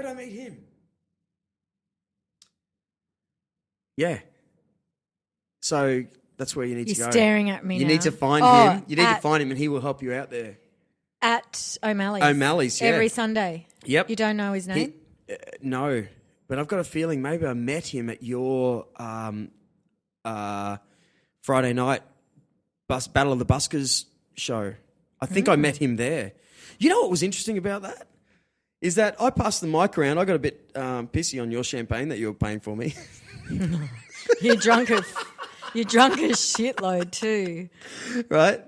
did I meet him? Yeah. So that's where you need to go. You're staring at me You now. need to find him. You need to find him and he will help you out there. At O'Malley's. O'Malley's, yeah. Every Sunday. Yep. You don't know his name? No. But I've got a feeling maybe I met him at your Friday night Battle of the Buskers show. I think I met him there. You know what was interesting about that? Is that I passed the mic around. I got a bit pissy on your champagne that you were paying for me. You're drunk as shitload too. Right?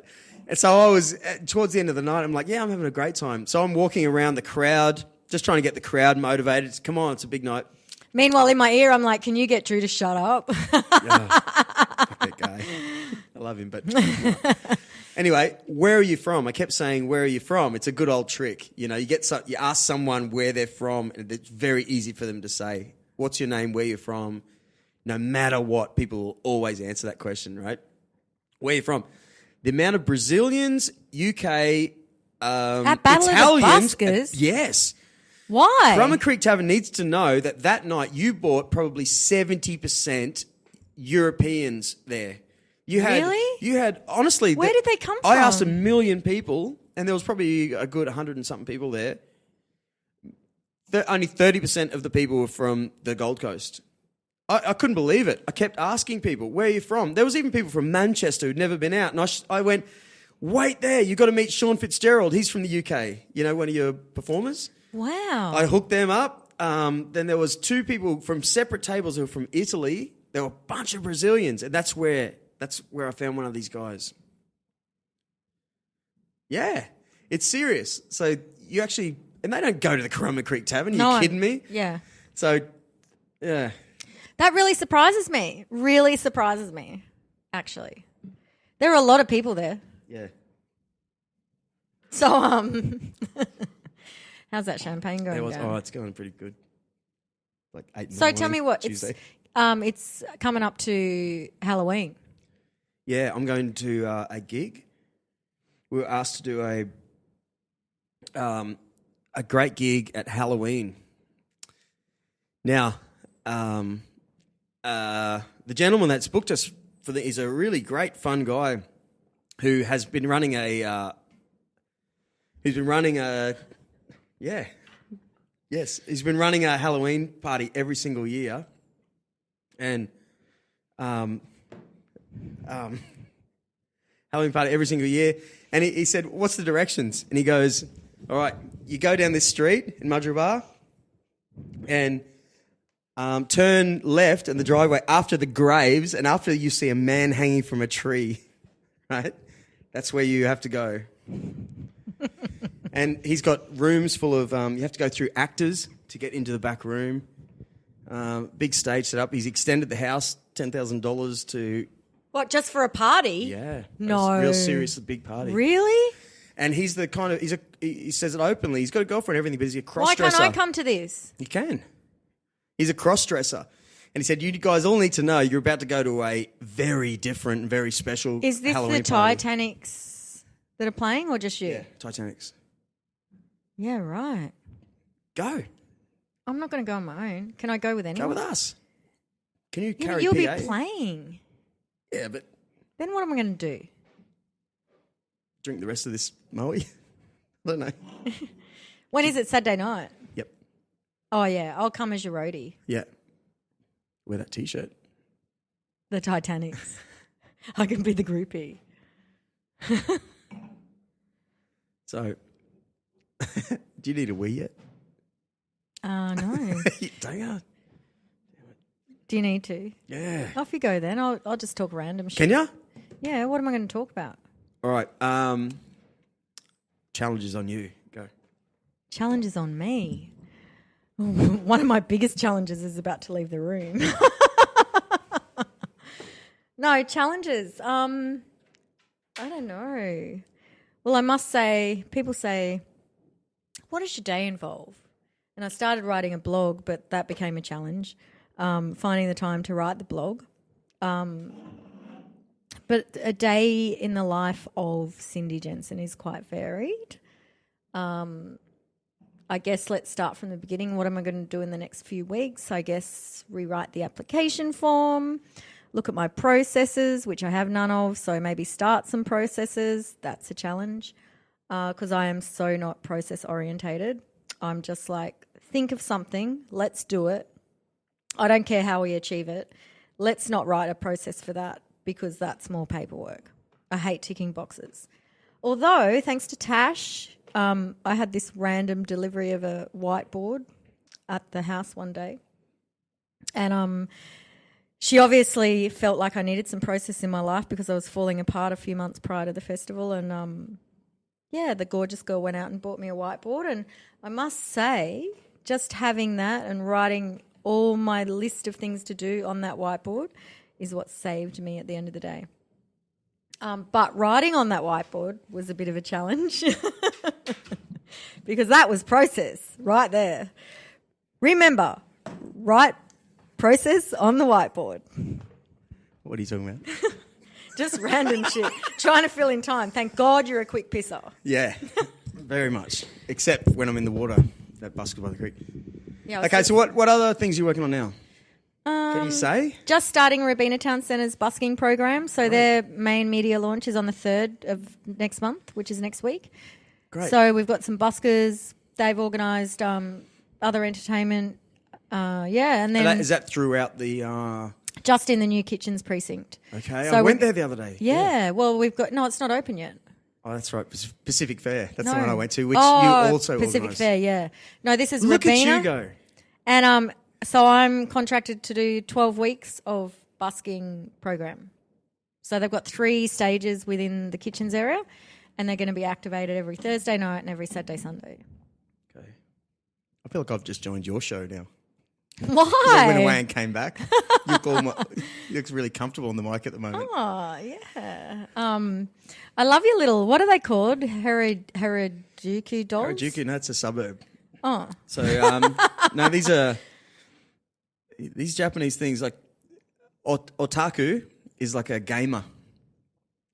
And so I was, towards the end of the night, I'm like, yeah, I'm having a great time. So I'm walking around the crowd, just trying to get the crowd motivated. Come on, it's a big night. Meanwhile, in my ear, I'm like, can you get Drew to shut up? Fuck that guy. I love him, but... Anyway, where are you from? I kept saying, where are you from? It's a good old trick. You know, you ask someone where they're from, and it's very easy for them to say, what's your name, where you're from? No matter what, people will always answer that question, right? Where you from? The amount of Brazilians, UK, At Battle Italians... of the Buskers? Yes. Why? Currumbin Creek Tavern needs to know that night you bought probably 70% Europeans there. Really? You had, honestly... Where did they come from? I asked 1 million people, and there was probably a good 100 and something people there. Only 30% of the people were from the Gold Coast. I couldn't believe it. I kept asking people, where are you from? There was even people from Manchester who'd never been out. And I went, wait there, you've got to meet Sean Fitzgerald. He's from the UK. You know, one of your performers. Wow. I hooked them up. Then there was 2 people from separate tables who were from Italy. There were a bunch of Brazilians. And that's where I found one of these guys. Yeah, it's serious. So you actually... And they don't go to the Currumbin Creek Tavern. Are you kidding me? Yeah. So, yeah. That really surprises me. Really surprises me, actually. There are a lot of people there. Yeah. So, how's that champagne going down? Oh, it's going pretty good. Like 8 in the So morning, tell me what, Tuesday. it's coming up to Halloween. Yeah, I'm going to a gig. We were asked to do a great gig at Halloween. Now, the gentleman that's booked us is a really great, fun guy who has been running he's been running a Halloween party every single year, and Halloween party every single year. And he said, "What's the directions?" And he goes, "All right, you go down this street in Mudgeeraba and turn left in the driveway after the graves, and after you see a man hanging from a tree, right? That's where you have to go." And he's got rooms full of, you have to go through actors to get into the back room. Big stage set up. He's extended the house, $10,000 to... What, just for a party? Yeah. No. A real serious, big party. Really? And he's the kind of, he says it openly. He's got a girlfriend and everything, but he's a cross-dresser. Why can't I come to this? You can. He's a cross-dresser. And he said, you guys all need to know you're about to go to a very different, very special Is this Halloween the party. Titanics that are playing or just you? Yeah, Titanics. Yeah, right. Go. I'm not going to go on my own. Can I go with anyone? Go with us. Can you Yeah, carry but you'll PA? be playing. Yeah, but... Then what am I going to do? Drink the rest of this Moe? I don't know. When is it? Saturday night? Yep. Oh, yeah. I'll come as your roadie. Yeah. Wear that T-shirt. The Titanics. I can be the groupie. So, do you need a wee yet? No. Don't you? Do you need to? Yeah. Off you go then. I'll just talk random shit. Can you? Yeah, what am I going to talk about? All right. Challenges on you. Go. Challenges on me. One of my biggest challenges is about to leave the room. No, challenges. I don't know. Well, I must say, people say, what does your day involve? And I started writing a blog, but that became a challenge, finding the time to write the blog. But a day in the life of Cindy Jensen is quite varied. I guess let's start from the beginning. What am I going to do in the next few weeks? I guess rewrite the application form, look at my processes, which I have none of, so maybe start some processes. That's a challenge because I am so not process orientated. I'm just like, think of something, let's do it. I don't care how we achieve it. Let's not write a process for that because that's more paperwork. I hate ticking boxes. Although, thanks to Tash, I had this random delivery of a whiteboard at the house one day. And she obviously felt like I needed some process in my life because I was falling apart a few months prior to the festival. And, the gorgeous girl went out and bought me a whiteboard. And I must say, just having that and writing all my list of things to do on that whiteboard is what saved me at the end of the day. But writing on that whiteboard was a bit of a challenge because that was process right there. Remember, write process on the whiteboard. What are you talking about? Just random shit. Trying to fill in time. Thank God you're a quick pisser. Yeah, very much. Except when I'm in the water at Buskers By The Creek. Yeah, Okay, so what other things are you working on now? Can you say? Just starting Robina Town Centre's busking program. So their main media launch is on the 3rd of next month, which is next week. Great. So we've got some buskers. They've organised other entertainment. And then Is that throughout the... just in the new kitchens precinct. Okay, So I went there the other day. Yeah, well, we've got... No, it's not open yet. Oh, that's right. Pacific Fair. That's No. the one I went to, which you also Pacific organised. Fair, yeah. No, this is Look Robina. at you go. And so I'm contracted to do 12 weeks of busking program. So they've got 3 stages within the kitchens area and they're going to be activated every Thursday night and every Saturday, Sunday. Okay. I feel like I've just joined your show now. Why? I went away and came back. You look really comfortable on the mic at the moment. Oh, yeah. I love your little, what are they called? Harajuku dolls? Harajuku, no, it's a suburb. Oh. So, no, these Japanese things, like otaku is like a gamer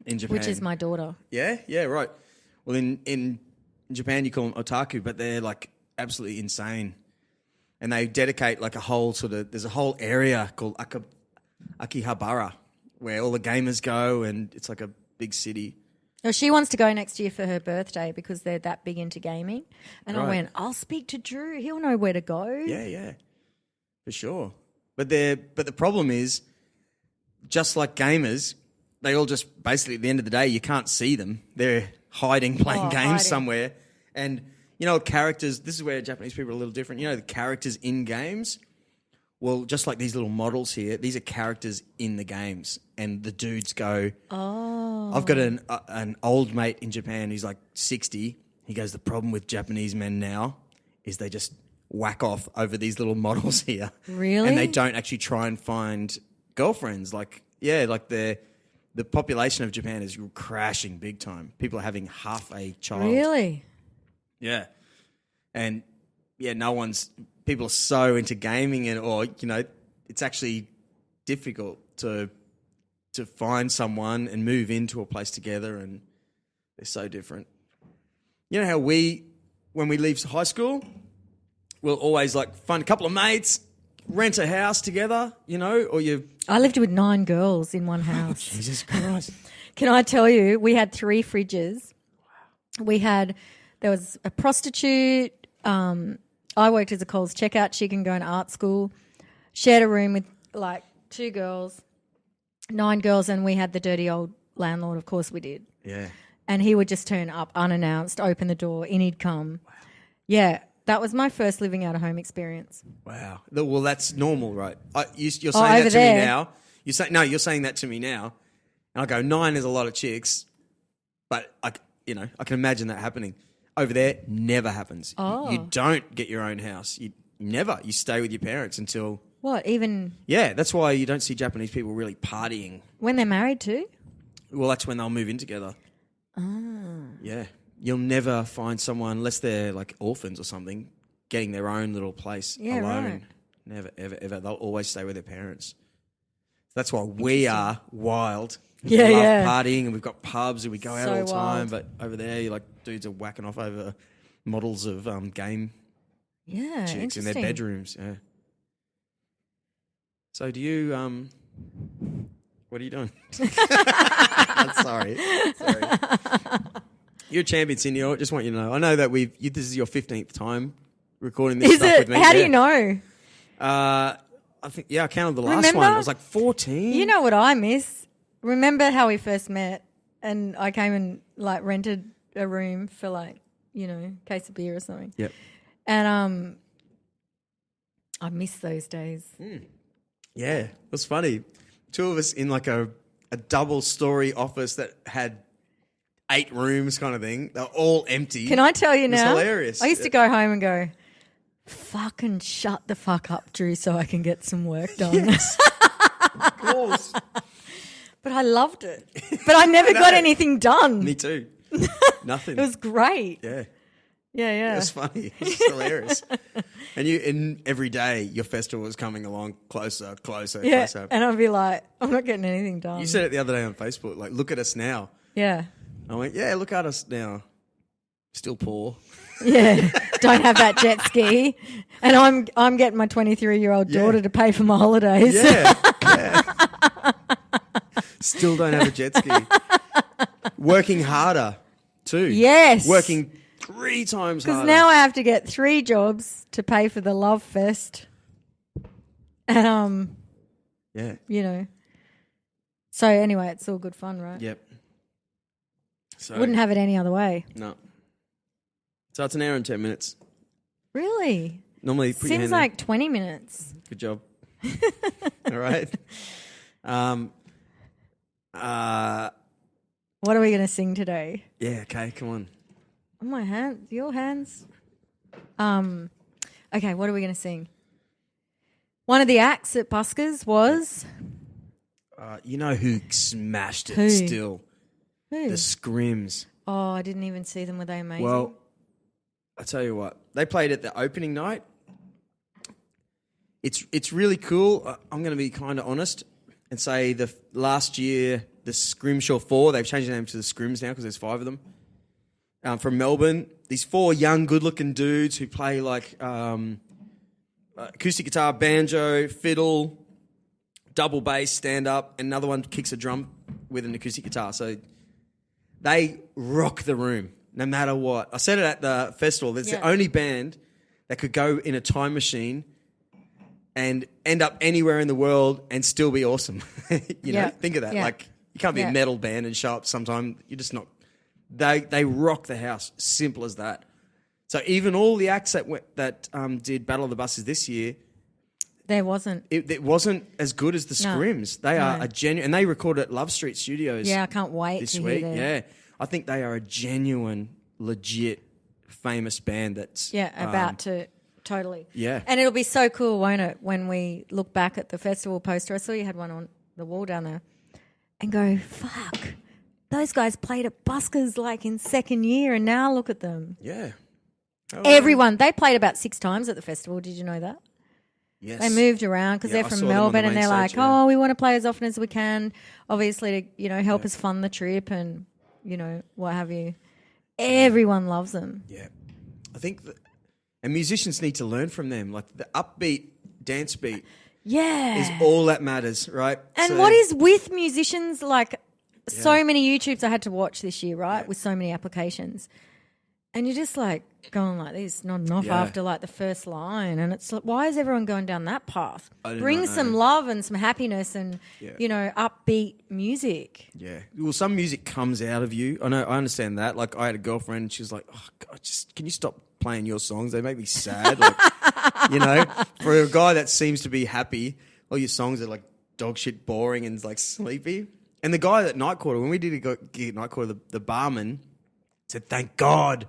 in Japan. Which is my daughter. Yeah, right. Well, in Japan you call them otaku, but they're like absolutely insane. And they dedicate like a whole there's a whole area called Akihabara where all the gamers go and it's like a big city. Well, she wants to go next year for her birthday because they're that big into gaming. And I Right. went, I'll speak to Drew. He'll know where to go. Yeah, for sure. But the problem is, just like gamers, they all just basically at the end of the day you can't see them. They're hiding playing games somewhere. And you know, characters. This is where Japanese people are a little different. You know, the characters in games. Well, just like these little models here, these are characters in the games, and the dudes go. Oh, I've got an old mate in Japan who's like 60. He goes, the problem with Japanese men now is they just whack off over these little models here. Really? And they don't actually try and find girlfriends. Like the population of Japan is crashing big time. People are having half a child. Really? Yeah. And people are so into gaming it's actually difficult to find someone and move into a place together, and they're so different. You know how when we leave high school, we'll always like find a couple of mates, rent a house together, or you... I lived with 9 girls in one house. Jesus Christ. Can I tell you, we had 3 fridges. There was a prostitute. I worked as a Coles checkout chick and going to art school. Shared a room with like 2 girls, 9 girls, and we had the dirty old landlord. Of course we did. Yeah. And he would just turn up unannounced, open the door, in he'd come. Wow. Yeah, that was my first living out of home experience. Wow. Well, that's normal, right? You're saying over that to there. me now. You're saying that to me now. And I go, 9 is a lot of chicks, but I can imagine that happening. Over there, never happens. Oh. You don't get your own house. You never. You stay with your parents until... What, even... Yeah, that's why you don't see Japanese people really partying. When they're married too? Well, that's when they'll move in together. Ah. Yeah. You'll never find someone, unless they're like orphans or something, getting their own little place alone. Right. Never, ever, ever. They'll always stay with their parents. That's why we are wild. We love partying, and we've got pubs and we go out all the time. wild. But over there, dudes are whacking off over models of game Yeah, chicks in their interesting. bedrooms. Yeah. So do you? What are you doing? Sorry. You're a champion, Cindy. I just want you to know. I know that this is your 15th time recording this Is stuff it? with me. How do Yeah. you know? I think I counted the last Remember? one. I was like 14. You know what I miss? Remember how we first met and I came and like rented a room for like, a case of beer or something. Yep. And I miss those days. Yeah, it was funny. Two of us in like a double-story office that had 8 rooms kind of thing. They're all empty. Can I tell you It was now? hilarious. I used to go home and go, fucking shut the fuck up, Drew, so I can get some work done. Yes. Of course. But I loved it. But I never got anything done. Me too. Nothing. It was great. Yeah. Yeah. It was funny. It was hilarious. And every day your festival was coming along closer. Yeah. And I'd be like, I'm not getting anything done. You said it the other day on Facebook, like, look at us now. Yeah. I went, yeah, look at us now. Still poor. Yeah. Don't have that jet ski. And I'm getting my 23-year-old daughter to pay for my holidays. Yeah. Still don't have a jet ski. Working harder too. Yes. Working 3 times harder. Because now I have to get 3 jobs to pay for the Love Fest. And, yeah. So anyway, it's all good fun, right? Yep. So Wouldn't have it any other way. No. So it's an hour and 10 minutes. Really? Normally, put your Seems hand like 20 minutes. there. Good job. All right. What are we going to sing today? Yeah. Okay. Come on. Oh, my hands. Your hands. Okay, what are we going to sing? One of the acts at Buskers was... You know who smashed it Who? still? Who? The Scrims. Oh, I didn't even see them. Were they amazing? Well, I tell you what, they played at the opening night. It's really cool. I'm going to be kind of honest and say last year the Scrimshaw 4, they've changed the name to the Scrims now because there's 5 of them. From Melbourne, these 4 young, good-looking dudes who play like acoustic guitar, banjo, fiddle, double bass, stand-up, and another one kicks a drum with an acoustic guitar. So they rock the room no matter what. I said it at the festival. It's the only band that could go in a time machine and end up anywhere in the world and still be awesome. you know, think of that. Yeah. Like, you can't be a metal band and show up sometime. You're just not. They rock the house. Simple as that. So even all the acts that did Battle of the Buses this year, there wasn't. it wasn't as good as the Scrims. They are a genuine, and they recorded at Love Street Studios. Yeah, I can't wait this to week. hear them. Yeah, I think they are a genuine, legit, famous band. That's about to totally. Yeah, And it'll be so cool, won't it, when we look back at the festival poster. I saw you had one on the wall down there, and go, fuck, those guys played at Buskers like in second year, and now look at them. Yeah, Everyone, they played about 6 times at the festival. Did you know that? Yes. They moved around because Yeah, they're I from saw them on the Melbourne and main they're stage, like, oh, we want to play as often as we can, obviously to, help us fund the trip and, what have you. Everyone loves them. Yeah. I think and musicians need to learn from them. Like the upbeat dance beat is all that matters, right? And what is with musicians, like so many YouTubes I had to watch this year, right, with so many applications. And you're just like going like this, nodding off after like the first line. And it's like, why is everyone going down that path? Bring some love and some happiness and, upbeat music. Yeah. Well, some music comes out of you. I know, I understand that. Like I had a girlfriend and she was like, oh, God, can you stop playing your songs? They make me sad. Like, for a guy that seems to be happy, all your songs are like dog shit boring and like sleepy. And the guy at Night Quarter, when we did a gig at Night Quarter, the barman said, thank God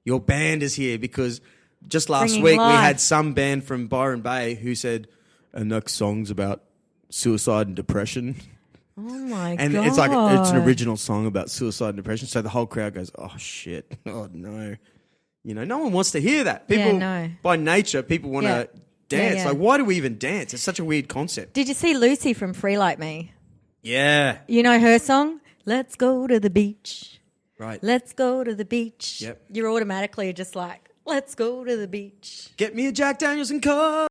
your band is here, because just last Bringing week life. we had some band from Byron Bay who said, and next song's about suicide and depression. Oh, my God. And it's like, it's an original song about suicide and depression. So the whole crowd goes, oh, shit. Oh, no. No one wants to hear that. People, by nature, people want to dance. Like, why do we even dance? It's such a weird concept. Did you see Lucy from Free Like Me? Yeah. You know her song? Let's go to the beach. Right. Let's go to the beach. Yep. You're automatically just like Let's go to the beach. Get me a Jack Daniels and Coke.